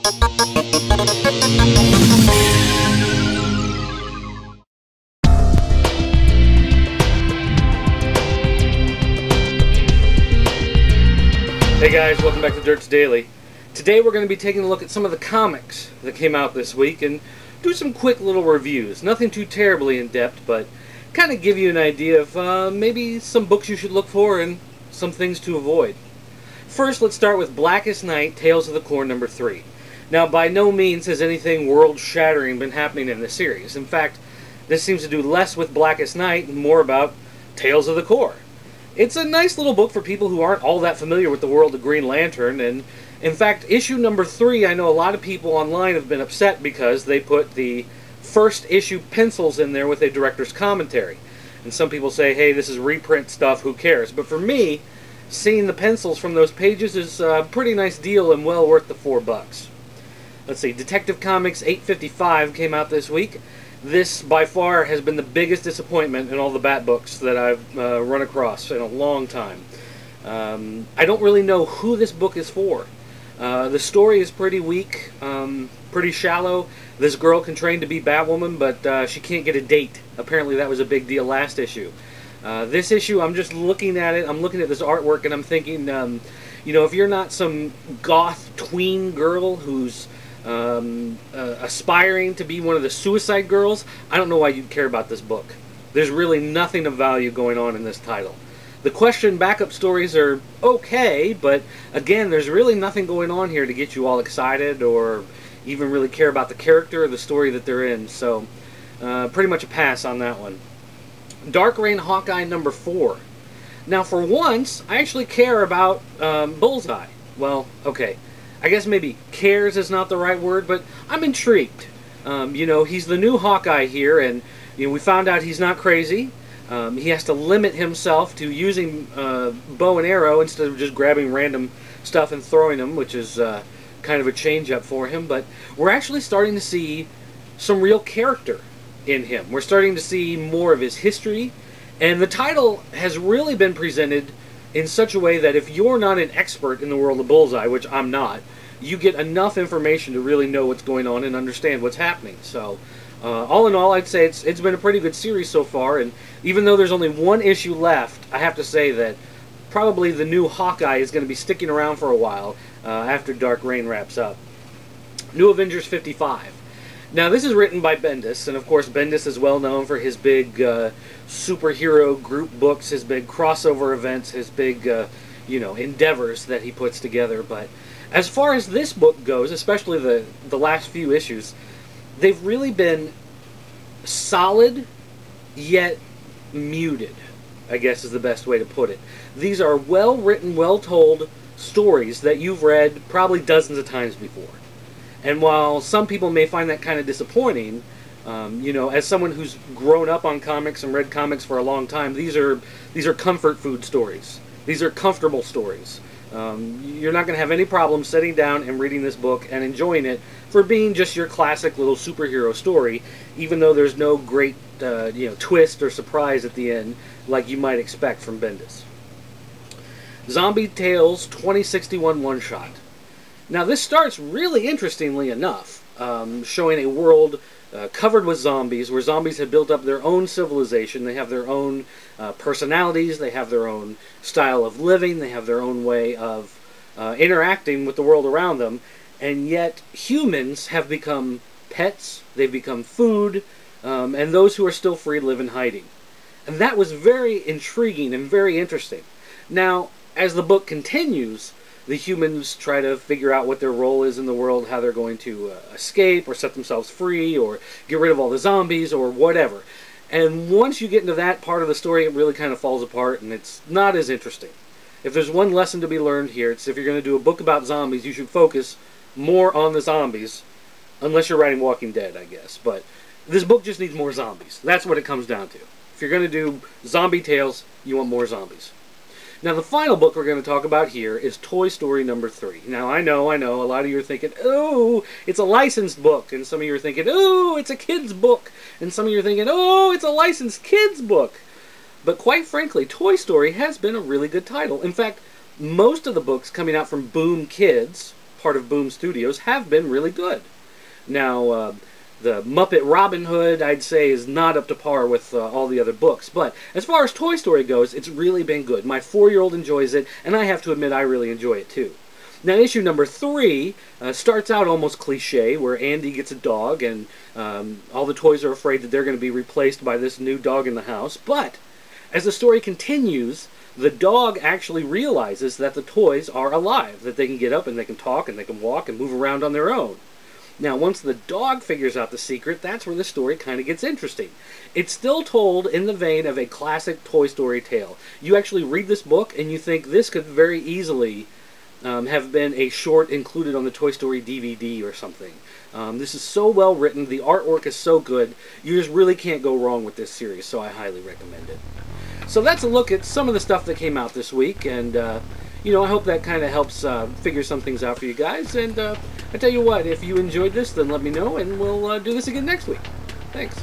Hey guys, welcome back to Dirt's Daily. Today we're going to be taking a look at some of the comics that came out this week and do some quick little reviews. Nothing too terribly in-depth, but kind of give you an idea of maybe some books you should look for and some things to avoid. First, let's start with Blackest Night, Tales of the Core number 3. Now, by no means has anything world-shattering been happening in the series. In fact, this seems to do less with Blackest Night and more about Tales of the Core. It's a nice little book for people who aren't all that familiar with the world of Green Lantern, and in fact, issue number 3, I know a lot of people online have been upset because they put the first issue pencils in there with a director's commentary. And some people say, hey, this is reprint stuff, who cares? But for me, seeing the pencils from those pages is a pretty nice deal and well worth the $4. Let's see, Detective Comics 855 came out this week. This, by far, has been the biggest disappointment in all the Bat books that I've run across in a long time. I don't really know who this book is for. The story is pretty weak, pretty shallow. This girl can train to be Batwoman, but she can't get a date. Apparently that was a big deal last issue. This issue, I'm just looking at it, I'm looking at this artwork, and I'm thinking, you know, if you're not some goth tween girl who's aspiring to be one of the Suicide Girls, I don't know why you'd care about this book. There's really nothing of value going on in this title. The Question backup stories are okay, but again, there's really nothing going on here to get you all excited or even really care about the character or the story that they're in, so pretty much a pass on that one. Dark Reign Hawkeye number 4. Now, for once, I actually care about Bullseye. Well, okay. I guess maybe cares is not the right word, but I'm intrigued. You know, he's the new Hawkeye here, and you know, we found out he's not crazy. He has to limit himself to using bow and arrow instead of just grabbing random stuff and throwing them, which is kind of a change-up for him. But we're actually starting to see some real character in him. We're starting to see more of his history, and the title has really been presented in such a way that if you're not an expert in the world of Bullseye, which I'm not, you get enough information to really know what's going on and understand what's happening. So, all in all, I'd say it's been a pretty good series so far, and even though there's only one issue left, I have to say that probably the new Hawkeye is going to be sticking around for a while after Dark Reign wraps up. New Avengers 55. Now, this is written by Bendis, and of course Bendis is well known for his big superhero group books, his big crossover events, his big you know, endeavors that he puts together. But as far as this book goes, especially the last few issues, they've really been solid, yet muted, I guess is the best way to put it. These are well-written, well-told stories that you've read probably dozens of times before. And while some people may find that kind of disappointing, you know, as someone who's grown up on comics and read comics for a long time, these are comfort food stories. These are comfortable stories. You're not going to have any problem sitting down and reading this book and enjoying it for being just your classic little superhero story, even though there's no great you know, twist or surprise at the end like you might expect from Bendis. Zombie Tales 2061 one-shot. Now, this starts really interestingly enough, showing a world covered with zombies, where zombies have built up their own civilization. They have their own personalities, they have their own style of living, they have their own way of interacting with the world around them, and yet humans have become pets, they've become food, and those who are still free live in hiding. And that was very intriguing and very interesting. Now, as the book continues, the humans try to figure out what their role is in the world, how they're going to escape or set themselves free or get rid of all the zombies or whatever. And once you get into that part of the story, it really kind of falls apart and it's not as interesting. If there's one lesson to be learned here, it's if you're going to do a book about zombies, you should focus more on the zombies, unless you're writing Walking Dead, I guess. But this book just needs more zombies. That's what it comes down to. If you're going to do zombie tales, you want more zombies. Now, the final book we're going to talk about here is Toy Story number 3. Now, I know, a lot of you are thinking, oh, it's a licensed book. And some of you are thinking, oh, it's a kid's book. And some of you are thinking, oh, it's a licensed kid's book. But quite frankly, Toy Story has been a really good title. In fact, most of the books coming out from Boom Kids, part of Boom Studios have been really good. Now, the Muppet Robin Hood, I'd say, is not up to par with all the other books. But as far as Toy Story goes, it's really been good. My 4-year-old enjoys it, and I have to admit I really enjoy it too. Now, issue number 3 starts out almost cliche, where Andy gets a dog, and all the toys are afraid that they're going to be replaced by this new dog in the house. But as the story continues, the dog actually realizes that the toys are alive, that they can get up and they can talk and they can walk and move around on their own. Now, once the dog figures out the secret, that's where the story kind of gets interesting. It's still told in the vein of a classic Toy Story tale. You actually read this book and you think this could very easily have been a short included on the Toy Story DVD or something. This is so well written, the artwork is so good, you just really can't go wrong with this series, so I highly recommend it. So that's a look at some of the stuff that came out this week, and you know, I hope that kind of helps figure some things out for you guys. And I tell you what, if you enjoyed this, then let me know, and we'll do this again next week. Thanks.